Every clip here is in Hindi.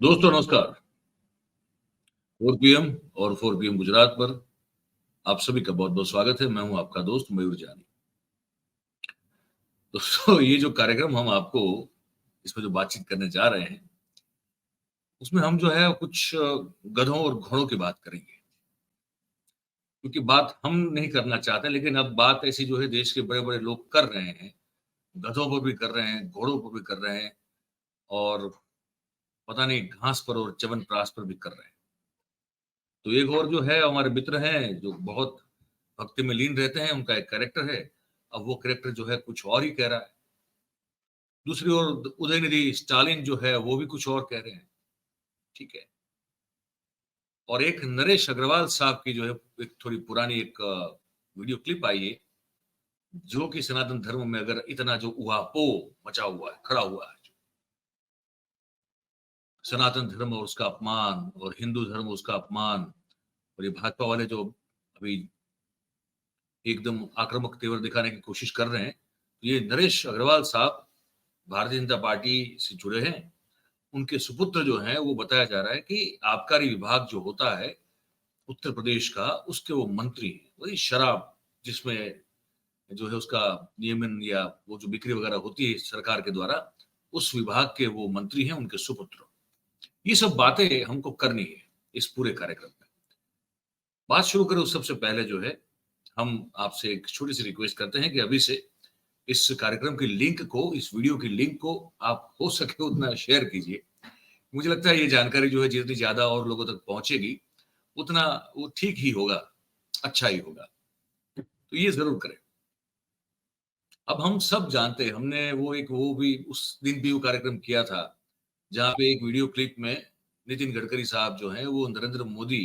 दोस्तों नमस्कार। 4 पीएम और 4 पीएम गुजरात पर आप सभी का बहुत-बहुत स्वागत है। मैं हूँ आपका दोस्त मयूर जानी। दोस्तों ये जो कार्यक्रम हम आपको इसमें जो बातचीत करने जा रहे हैं, उसमें हम जो है कुछ गधों और घोड़ों की बात करेंगे। क्योंकि बात हम नहीं करना चाहते लेकिन अब बात ऐसी जो है देश के बड़े-बड़े लोग कर रहे हैं। गधों पर भी कर रहे हैं, घोड़ों पर भी कर रहे हैं और पता नहीं घास पर और च्यवनप्राश पर भी कर रहे हैं। तो एक और जो है हमारे मित्र हैं जो बहुत भक्ति में लीन रहते हैं, उनका एक कैरेक्टर है। अब वो कैरेक्टर जो है कुछ और ही कह रहा है। दूसरी ओर उदयनिधि स्टालिन जो है वो भी कुछ और कह रहे हैं, ठीक है। और एक नरेश अग्रवाल साहब की जो है एक थोड़ी पुरानी एक वीडियो क्लिप आई है, जो कि सनातन धर्म में अगर इतना जो ऊहापोह मचा हुआ है, खड़ा हुआ है, सनातन धर्म और उसका अपमान और हिंदू धर्म उसका अपमान और ये भाजपा वाले जो अभी एकदम आक्रामक तेवर दिखाने की कोशिश कर रहे हैं, ये नरेश अग्रवाल साहब भारतीय जनता पार्टी से जुड़े हैं। उनके सुपुत्र जो हैं वो बताया जा रहा है कि आबकारी विभाग जो होता है उत्तर प्रदेश का, उसके वो मंत्री हैं। वही शराब जिसमें जो है उसका नियमन या वो जो बिक्री वगैरह होती है सरकार के द्वारा, उस विभाग के वो मंत्री हैं, उनके सुपुत्र। ये सब बातें हमको करनी है इस पूरे कार्यक्रम में। बात शुरू करें उस सबसे पहले जो है, हम आपसे एक छोटी-सी रिक्वेस्ट करते हैं कि अभी से इस कार्यक्रम की लिंक को, इस वीडियो की लिंक को आप हो सके उतना शेयर कीजिए। मुझे लगता है ये जानकारी जो है जितनी ज़्यादा और लोगों तक पहुँचेगी, उतना वो ठीक ही होगा, अच्छा ही होगा। तो ये ज़रूर करें। अब हम सब जानते हैं, हमने वो भी उस दिन भी वो कार्यक्रम किया था, जहाँ पे एक वीडियो क्लिप में नितिन गडकरी साहब जो हैं, वो नरेंद्र मोदी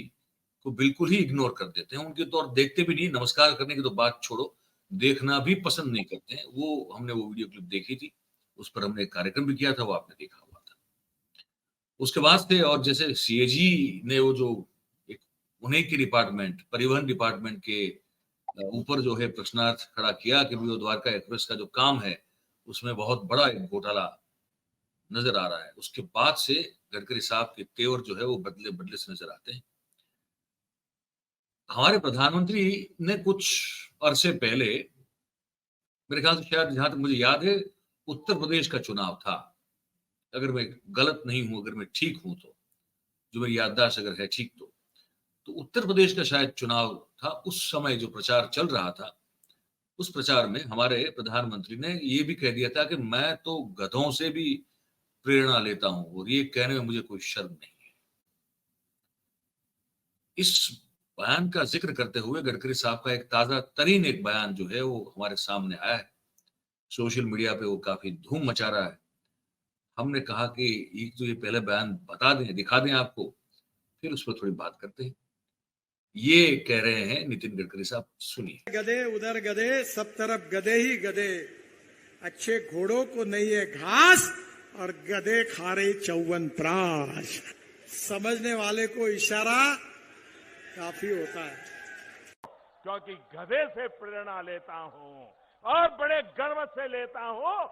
को बिल्कुल ही इग्नोर कर देते हैं। उनके तो और देखते भी नहीं, नमस्कार करने की तो बात छोड़ो, देखना भी पसंद नहीं करते हैं। वो हमने वो वीडियो क्लिप देखी थी, उस पर हमने एक कार्यक्रम भी किया था, वो आपने देखा हुआ था। उसके बाद से और जैसे सीएजी ने वो जो एक उन्हीं की डिपार्टमेंट, परिवहन डिपार्टमेंट के ऊपर जो है प्रश्नार्थ खड़ा किया कि वो द्वारका एक्सप्रेस का जो काम है, उसमें बहुत बड़ा एक घोटाला नज़र आ रहा है। उसके बाद से गडकरी साहब के तेवर जो है वो बदले-बदले से नज़र आते हैं। हमारे प्रधानमंत्री ने कुछ अरसे पहले मेरे ख्याल से शायद जहाँ तक मुझे याद है, उत्तर प्रदेश का चुनाव था। अगर मैं गलत नहीं हूँ, अगर मैं ठीक हूँ तो, जो मेरी याददाश्त अगर है ठीक तो। तो उत्तर प्रदेश का शायद चुनाव था, उस समय जो प्रचार चल रहा था, उस प्रचार में हमारे प्रधानमंत्री ने ये भी कह दिया था कि मैं तो गधों से भी प्रेरणा लेता हूँ और ये कहने में मुझे कोई शर्म नहीं है। इस बयान का ज़िक्र करते हुए गडकरी साहब का एक ताज़ा तरीन एक बयान जो है वो हमारे सामने आया है। सोशल मीडिया पे वो काफ़ी धूम मचा रहा है। हमने कहा कि ये पहले बयान बता दें, दिखा दें आपको, फिर उस पर थोड़ी बात करते हैं। ये कह रहे हैं नितिन गडकरी साहब, सुनिए। गधे उधर गधे, सब तरफ गधे ही गधे। अच्छे घोड़ों को नहीं है घास और गधे खा रहे चौवन प्राश। समझने वाले को इशारा काफी होता है। क्योंकि गधे से प्रेरणा लेता हूं और बड़े गर्व से लेता हूं,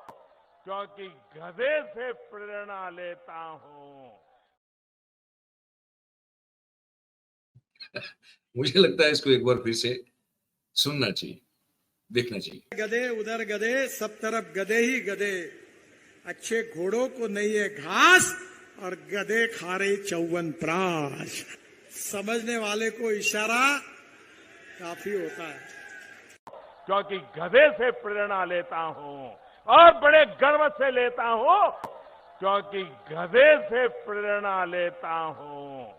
क्योंकि गधे से प्रेरणा लेता हूं। मुझे लगता है इसको एक बार फिर से सुनना चाहिए, देखना चाहिए। गधे उधर गधे, सब तरफ गधे ही गधे। अच्छे घोड़ों को नहीं है घास और गधे खा रहे चौवन प्राश। समझने वाले को इशारा काफी होता है। क्योंकि गधे से प्रेरणा लेता हूं और बड़े गर्व से लेता हूं, क्योंकि गधे से प्रेरणा लेता हूं।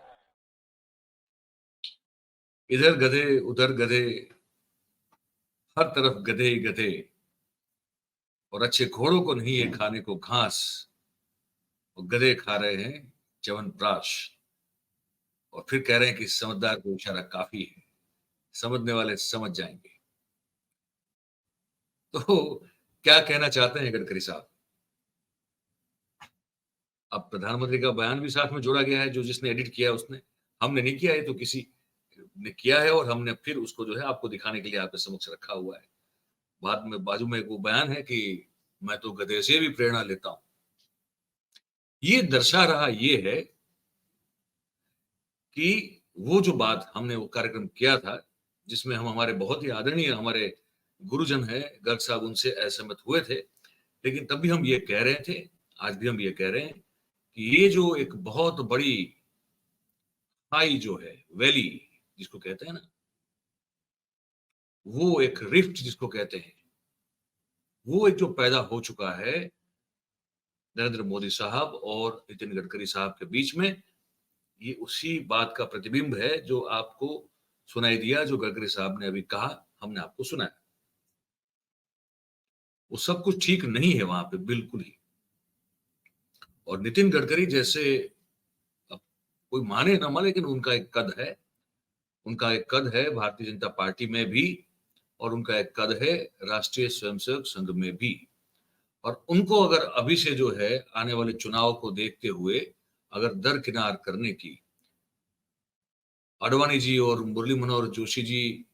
इधर गधे, उधर गधे, हर तरफ गधे ही गधे और अच्छे घोड़ों को नहीं है खाने को घास और गधे खा रहे हैं च्यवनप्राश और फिर कह रहे हैं कि समझदार को इशारा काफ़ी है, समझने वाले समझ जाएँगे। तो क्या कहना चाहते हैं गडकरी साहब? अब प्रधानमंत्री का बयान भी साथ में जोड़ा गया है, जो जिसने एडिट किया है उसने। हमने नहीं किया है, तो किसी ने किया है और हमने फिर उसको जो है आपको दिखाने के लिए आपके समक्ष रखा हुआ है। बाद में बाजू में एक वो बयान है कि मैं तो गधे से भी प्रेरणा लेता हूँ। ये दर्शा रहा ये है कि वो जो बात हमने वो कार्यक्रम किया था, जिसमें हम हमारे बहुत ही आदरणीय हमारे गुरुजन हैं गर्ग साहब, उनसे असहमत हुए थे, लेकिन तब भी हम ये कह रहे थे, आज भी हम ये कह रहे हैं कि ये जो एक बहुत बड़ी खाई जो है, वैली जिसको कहते हैं ना, वो एक रिफ्ट जिसको कहते हैं, वो एक जो पैदा हो चुका है नरेंद्र मोदी साहब और नितिन गडकरी साहब के बीच में, ये उसी बात का प्रतिबिंब है जो आपको सुनाई दिया, जो गडकरी साहब ने अभी कहा, हमने आपको सुनाया। वो सब कुछ ठीक नहीं है वहां पे, बिल्कुल ही। और नितिन गडकरी जैसे, अब कोई माने ना माने, लेकिन उनका एक कद है, उनका एक कद है भारतीय जनता पार्टी में भी, और उनका एक कद है राष्ट्रीय स्वयंसेवक संघ में भी। और उनको अगर अभी से जो है आने वाले चुनाव को देखते हुए अगर दरकिनार करने की, आडवाणी जी और मुरली मनोहर जोशी जी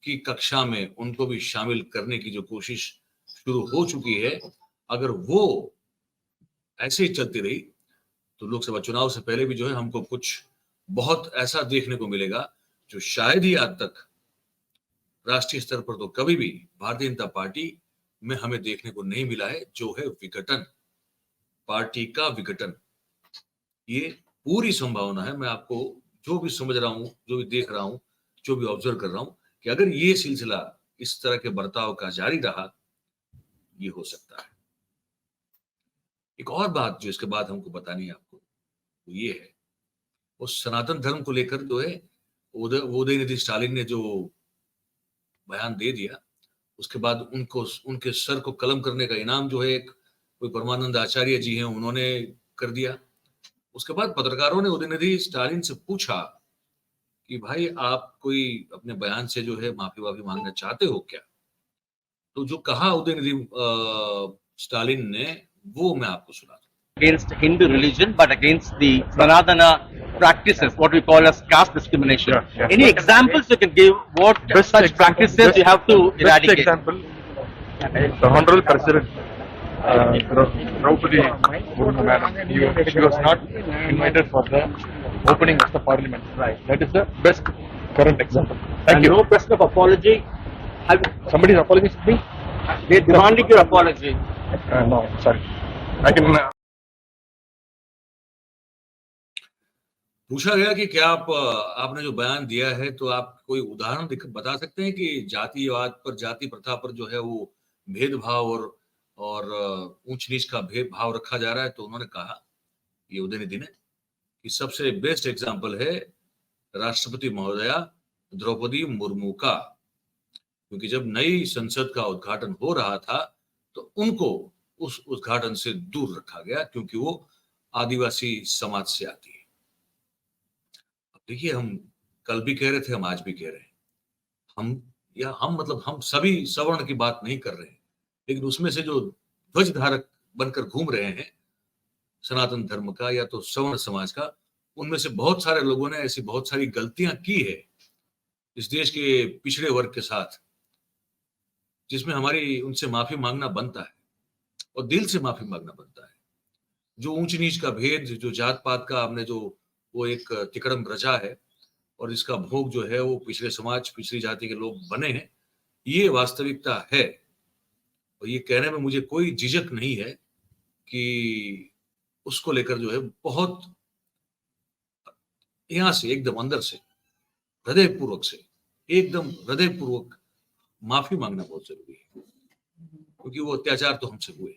की कक्षा में उनको भी शामिल करने की जो कोशिश शुरू हो चुकी है, अगर वो ऐसे ही चलती रही तो लोकसभा चुनाव से पहले भी जो है हमको कुछ बहुत ऐसा देखने को मिलेगा जो शायद ही आज तक राष्ट्रीय स्तर पर तो कभी भी भारतीय जनता पार्टी में हमें देखने को नहीं मिला है, जो है विघटन, पार्टी का विघटन। ये पूरी संभावना है, मैं आपको जो भी समझ रहा हूं, जो भी देख रहा हूं, जो भी ऑब्जर्व कर रहा हूं, कि अगर ये सिलसिला इस तरह के बर्ताव का जारी रहा, ये हो सकता है। एक और बात जो इसके बाद हमको बतानी है आपको, वो ये है, उस सनातन धर्म को लेकर जो है उदयनिधि स्टालिन ने जो बयान दे दिया, उसके बाद उनको, उनके सर को कलम करने का इनाम जो है एक कोई परमानंद आचार्य जी हैं, उन्होंने कर दिया। उसके बाद पत्रकारों ने उदयनिधि स्टालिन से पूछा कि भाई आप कोई अपने बयान से जो है माफी वाफी मांगना चाहते हो क्या? तो जो कहा उदयनिधि स्टालिन ने, वो मैं आपको सुना दूं। Against Hindu religion, but against the Sanatana practices, what we call as caste discrimination. Yeah. Any examples you can give what such practices you have to eradicate? Best example, the Honorable President Draupadi Murmu Madam, she was not invited for the opening of the parliament. Right. That is the best current example. Thank And you. no question of apology. Somebody is apologizing to me? They demanding your apology. No, sorry. I can. पूछा गया कि क्या आपने जो बयान दिया है, तो आप कोई उदाहरण बता सकते हैं कि जातिवाद पर, जाति प्रथा पर जो है वो भेदभाव और ऊंच नीच का भेदभाव रखा जा रहा है? तो उन्होंने कहा, ये उदयनिधि ने, कि सबसे बेस्ट एग्जाम्पल है राष्ट्रपति महोदया द्रौपदी मुर्मू का, क्योंकि जब नई संसद का उद्घाटन हो रहा था तो उनको उस उद्घाटन से दूर रखा गया, क्योंकि वो आदिवासी समाज से आती है। देखिए, हम कल भी कह रहे थे, हम आज भी कह रहे हैं, हम मतलब हम सभी सवर्ण की बात नहीं कर रहे हैं, लेकिन उसमें से जो ध्वज धारक बनकर घूम रहे हैं सनातन धर्म का या तो सवर्ण समाज का, उनमें से बहुत सारे लोगों ने ऐसी बहुत सारी गलतियां की है इस देश के पिछड़े वर्ग के साथ, जिसमें हमारी उनसे माफी मांगना बनता है, और दिल से माफी मांगना बनता है। जो ऊंच नीच का भेद, जो जात पात का हमने जो वो एक तिकड़म रचा है, और इसका भोग जो है वो पिछले समाज, पिछड़ी जाति के लोग बने हैं, ये वास्तविकता है। और ये कहने में मुझे कोई झिझक नहीं है कि उसको लेकर जो है बहुत यहां से एकदम अंदर से, हृदयपूर्वक से, एकदम हृदयपूर्वक माफी मांगना बहुत जरूरी है, क्योंकि वो अत्याचार तो हमसे हुए।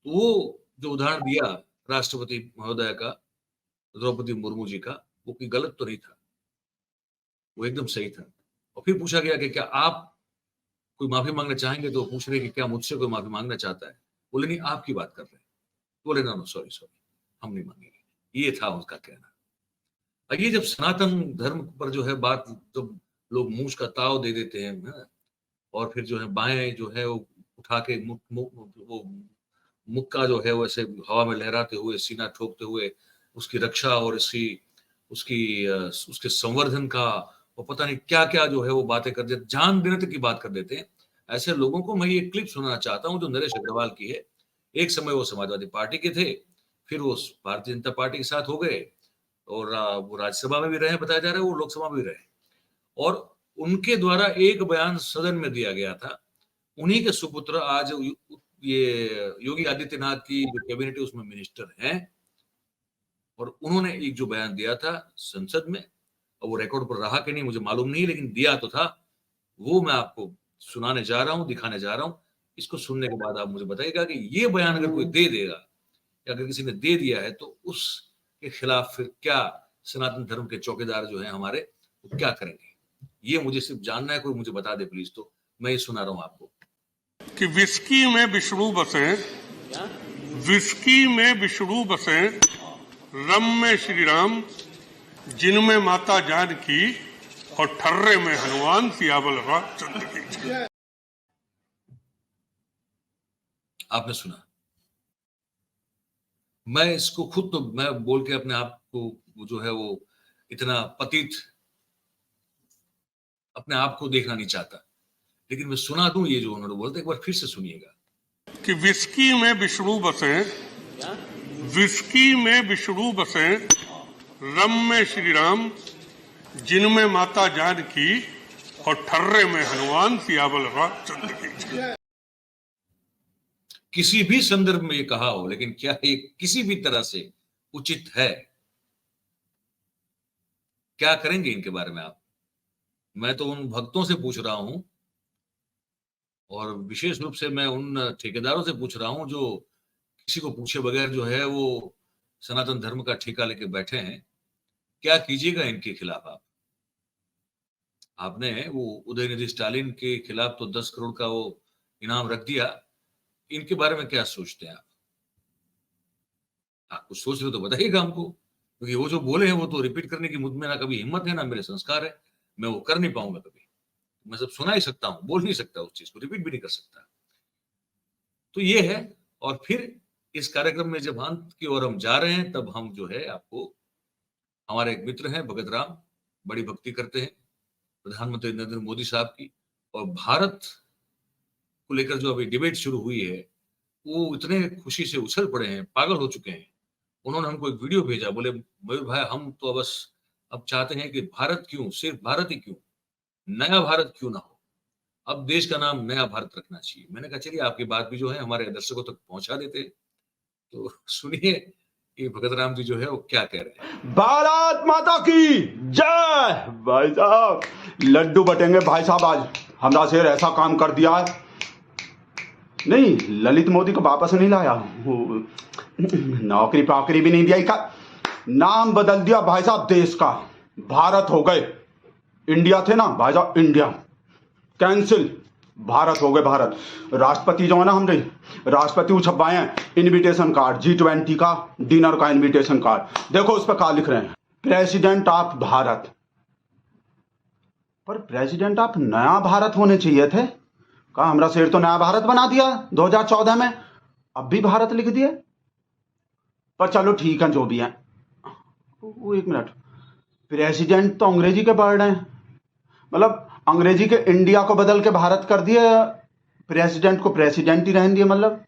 तो वो जो उदाहरण दिया राष्ट्रपति महोदय का, द्रौपदी मुर्मू जी का, वो कोई गलत तो नहीं था, वो एकदम सही था। और फिर पूछा गया कि क्या आप कोई माफी मांगना चाहेंगे? तो पूछ रहे कि क्या मुझसे कोई माफी मांगना चाहता है? बोले नहीं, आपकी बात कर रहे हैं। बोले ना, सॉरी, हम नहीं मांगेंगे। ये था उनका कहना। और ये जब सनातन धर्म पर जो है बात, जब लोग मूछ का ताव दे देते हैं, और फिर जो है बाएं जो है वो उठा के वो मुक्का जो है वैसे हवा में लहराते हुए, सीना ठोकते हुए उसकी रक्षा और उसके संवर्धन का, वो पता नहीं क्या क्या जो है वो बातें कर देते, जान देने तक की बात कर देते हैं। ऐसे लोगों को मैं ये क्लिप सुनाना चाहता हूं जो नरेश अग्रवाल की है, एक समय वो समाजवादी पार्टी के थे, फिर वो भारतीय जनता पार्टी के साथ हो गए और वो राज्यसभा में भी रहे, बताया जा रहा है वो लोकसभा में भी रहे। और उनके द्वारा एक बयान सदन में दिया गया था, उन्हीं के सुपुत्र आज ये योगी आदित्यनाथ की जो कैबिनेट है उसमें मिनिस्टर हैं, और उन्होंने एक जो बयान दिया था संसद में, और वो रिकॉर्ड पर रहा कि नहीं मुझे मालूम नहीं, लेकिन दिया तो था, वो मैं आपको सुनाने जा रहा हूं, दिखाने जा रहा हूं। इसको सुनने के बाद आप मुझे बताइएगा कि ये बयान अगर कोई दे देगा या अगर किसी ने दे दिया है तो उसके खिलाफ फिर क्या सनातन धर्म के चौकीदार जो हैं हमारे, वो क्या करेंगे। ये मुझे सिर्फ जानना है, कोई मुझे बता दे प्लीज, तो मैं ये सुना रहा हूं आपको। कि विस्की में विष्णु बसे, विस्की में विष्णु बसे, रम में श्री राम, जिनमें माता जानकी, और ठर्रे में हनुमान, सियावल रामचंद्र की। आपने सुना, मैं इसको खुद तो मैं बोल के अपने आप को जो है वो इतना पतित अपने आप को देखना नहीं चाहता, लेकिन मैं सुना दूं ये जो उन्होंने बोलते, एक बार फिर से सुनिएगा। कि विस्की में विष्णु बसे, विस्की में विष्णु बसे, रम में श्री राम, जिनमें माता जानकी, और ठर्रे में हनुमान, सियावल रामचंद्र की। किसी भी संदर्भ में ये कहा हो, लेकिन क्या ये किसी भी तरह से उचित है? क्या करेंगे इनके बारे में आप? मैं तो उन भक्तों से पूछ रहा हूं, और विशेष रूप से मैं उन ठेकेदारों से पूछ रहा हूं जो किसी को पूछे बगैर जो है वो सनातन धर्म का ठेका लेके बैठे हैं। क्या कीजिएगा इनके खिलाफ आप? आपने वो उदयनिधि स्टालिन के खिलाफ तो 10 करोड़ का वो इनाम रख दिया, इनके बारे में क्या सोचते हैं आप? आप कुछ सोच रहे हो तो बताइएगा हमको, क्योंकि वो जो बोले हैं वो तो रिपीट करने की मुझ में ना कभी हिम्मत है ना मेरे संस्कार है, मैं वो कर नहीं पाऊंगा कभी। मैं सब सुना ही सकता हूं, बोल नहीं सकता, उस चीज को रिपीट भी नहीं कर सकता। तो ये है। और फिर इस कार्यक्रम में जब अंत की ओर हम जा रहे हैं, तब हम जो है आपको, हमारे एक मित्र हैं भगत राम, बड़ी भक्ति करते हैं प्रधानमंत्री नरेंद्र मोदी साहब की, और भारत को लेकर जो अभी डिबेट शुरू हुई है, वो इतने खुशी से उछल पड़े हैं, पागल हो चुके हैं। उन्होंने हमको एक वीडियो भेजा, बोले मयूर भाई हम तो बस अब चाहते हैं कि भारत क्यों, सिर्फ भारत ही क्यों, नया भारत क्यों ना हो, अब देश का नाम नया भारत रखना चाहिए। मैंने कहा चलिए आपकी बात भी जो है हमारे दर्शकों तक पहुंचा देते हैं, तो सुनिए कि भगत राम जी जो है वो क्या कह रहे हैं। भारत माता की जय। भाई साहब लड्डू बटेंगे भाई साहब, आज हमरा शेर ऐसा काम कर दिया है। नहीं, ललित मोदी को वापस नहीं लाया, नौकरी पाकरी भी नहीं दिया, का नाम बदल दिया भाई साहब देश का, भारत हो गए, इंडिया थे ना भाई साहब, इंडिया कैंसिल, भारत हो गए भारत। राष्ट्रपति जो है ना, हमने राष्ट्रपति छपवाए हैं इनविटेशन कार्ड, G20 का डिनर का इनविटेशन कार्ड, देखो उस पर क्या लिख रहे हैं, प्रेसिडेंट ऑफ भारत। पर प्रेसिडेंट ऑफ नया भारत होने चाहिए थे, कहा हमरा शेर तो नया भारत बना दिया 2014 में, अब भी भारत लिख दिए। पर चलो ठीक है जो भी है। वो एक मिनट, प्रेसिडेंट तो अंग्रेजी के पढ़ रहे हैं, मतलब अंग्रेजी के इंडिया को बदल के भारत कर दिए, प्रेसिडेंट को प्रेसिडेंट ही रहने दिए, मतलब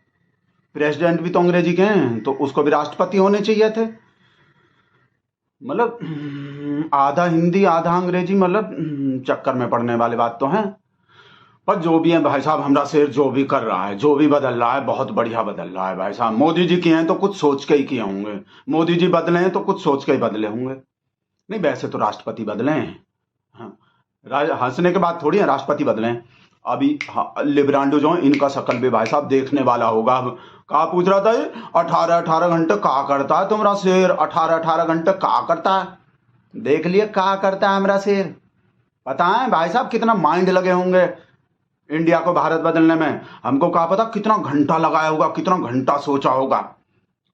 प्रेसिडेंट भी तो अंग्रेजी के हैं, तो उसको भी राष्ट्रपति होने चाहिए थे। मतलब आधा हिंदी आधा अंग्रेजी, मतलब चक्कर में पड़ने वाली बात तो है। पर जो भी है भाई साहब, हमरा शेर जो भी कर रहा है, जो भी बदल रहा है, बहुत बढ़िया बदल रहा है भाई साहब। मोदी जी किए हैं तो कुछ सोच के ही किए होंगे, मोदी जी बदले हैं तो कुछ सोच के ही बदले होंगे। नहीं वैसे तो राष्ट्रपति बदले हैं, हाँ हंसने के बाद थोड़ी है राष्ट्रपति बदले हैं। अभी लिब्रांडो जो है, इनका शकल भी भाई साहब देखने वाला होगा। अब कहा पूछ रहा था, 18-18 घंटे क्या करता है तुम्हारा शेर, 18-18 घंटे क्या करता है, देख लिए क्या करता है हमारा शेर। पता है भाई साहब कितना माइंड लगे होंगे इंडिया को भारत बदलने में, हमको क्या पता कितना घंटा लगाया होगा, कितना घंटा सोचा होगा।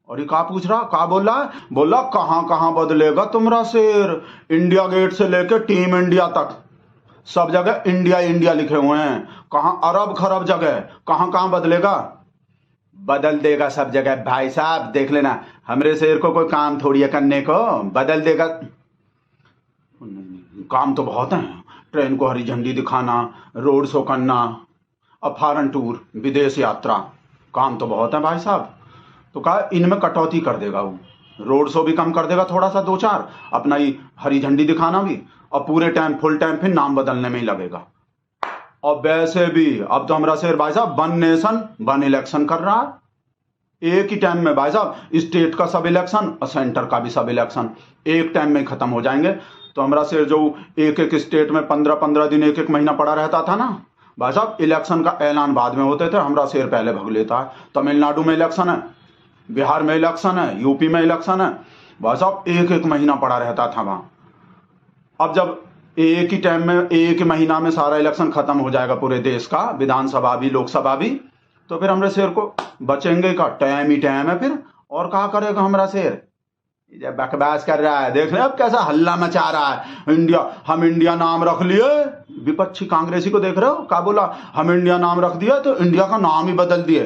और ये क्या पूछ रहा, क्या बोल रहा है, बोला कहाँ कहाँ बदलेगा तुम्हारा शेर, इंडिया गेट से लेके टीम इंडिया तक सब जगह इंडिया इंडिया लिखे हुए हैं, कहाँ अरब खरब जगह, कहाँ कहाँ बदलेगा, बदल देगा सब जगह भाई साहब, देख लेना। हमरे शेर को कोई काम थोड़ी है करने को, बदल देगा। काम तो बहुत है, ट्रेन को हरी झंडी दिखाना, रोड शो करना, अब फॉरेन टूर, विदेश यात्रा, काम तो बहुत है भाई साहब। तो कहा इनमें कटौती कर देगा वो, रोड शो भी कम कर देगा थोड़ा सा 2-4, अपना ही हरी झंडी दिखाना भी, और पूरे टाइम फुल टाइम फिर नाम बदलने में ही लगेगा। और वैसे भी अब तो हमारा शेर भाई साहब 1 नेशन 1 इलेक्शन कर रहा है, एक ही टाइम में भाई साहब, स्टेट का सब इलेक्शन और सेंटर का भी सब इलेक्शन एक टाइम में खत्म हो जाएंगे। तो हमारा शेर जो एक एक स्टेट में 15-15 दिन 1-1 महीना पड़ा रहता था ना भाई साहब, इलेक्शन का ऐलान बाद में होते थे, हमारा शेर पहले भग लेता है। तमिलनाडु में इलेक्शन है, बिहार में इलेक्शन है, यूपी में इलेक्शन है भाई साहब, 1-1 महीना पड़ा रहता था वहां। अब जब एक ही टाइम में एक ही महीना में सारा इलेक्शन खत्म हो जाएगा पूरे देश का, विधानसभा भी लोकसभा भी, तो फिर हमारे शेर को बचेंगे का टाइम ही टाइम है फिर। और कहा करेगा हमारा शेर, जब बकवास कर रहा है देख रहे अब कैसा हल्ला मचा रहा है, इंडिया, हम इंडिया नाम रख लिए। विपक्षी कांग्रेसी को देख रहे हो, क्या बोला, हम इंडिया नाम रख दिया तो इंडिया का नाम ही बदल दिए।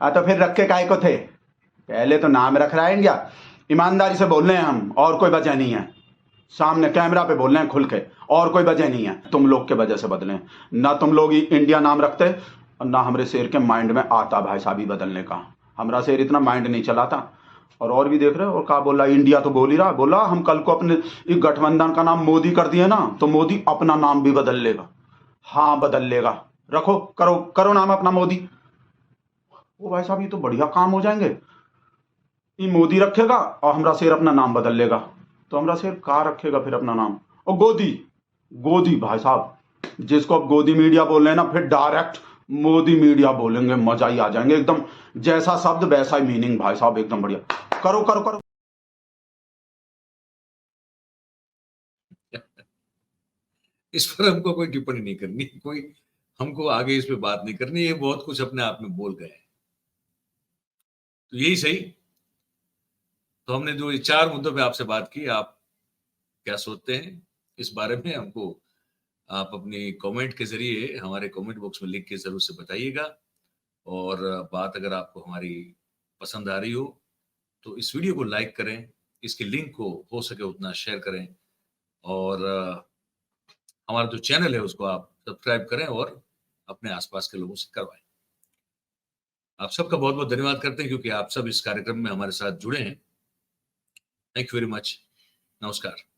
तो फिर रखे काहे को थे, पहले तो नाम रख रहा है इंडिया। ईमानदारी से बोल रहे हैं हम, और कोई वजह नहीं है, सामने कैमरा पे बोल रहे हैं खुल के, और कोई वजह नहीं है, तुम लोग के वजह से बदले। ना तुम लोग इंडिया नाम रखते और ना हमारे शेर के माइंड में आता भाई साहब बदलने का। हमारा शेर इतना माइंड नहीं चलाता। और भी देख रहे हो, और कहा बोला, इंडिया तो बोल ही रहा, बोला हम कल को अपने गठबंधन का नाम मोदी कर दिए ना तो मोदी अपना नाम भी बदल लेगा। हाँ बदल लेगा, रखो, करो करो नाम अपना मोदी। वो भाई साहब ये तो बढ़िया काम हो जाएंगे, ये मोदी रखेगा और हमारा शेर अपना नाम बदल लेगा। तो हमारा शेर कहाँ रखेगा फिर अपना नाम, और गोदी, गोदी भाई साहब, जिसको अब गोदी मीडिया बोल रहे हैं ना, फिर डायरेक्ट मोदी मीडिया बोलेंगे, मजा ही आ जाएंगे एकदम, जैसा शब्द वैसा ही मीनिंग भाई साहब, एकदम बढ़िया। करो करो करो। इस पर हमको कोई टिप्पणी नहीं करनी, कोई हमको आगे इस पे बात नहीं करनी, ये बहुत कुछ अपने आप में बोल गए। तो यही सही। तो हमने जो 4 मुद्दों पे आपसे बात की, आप क्या सोचते हैं इस बारे में, हमको आप अपनी कमेंट के जरिए हमारे कमेंट बॉक्स में लिख के जरूर से बताइएगा। और बात अगर आपको हमारी पसंद आ रही हो तो इस वीडियो को लाइक करें, इसके लिंक को हो सके उतना शेयर करें, और हमारा जो चैनल है उसको आप सब्सक्राइब करें और अपने आसपास के लोगों से करवाएं। आप सबका बहुत बहुत धन्यवाद करते हैं क्योंकि आप सब इस कार्यक्रम में हमारे साथ जुड़े हैं। Thank you very much. नमस्कार।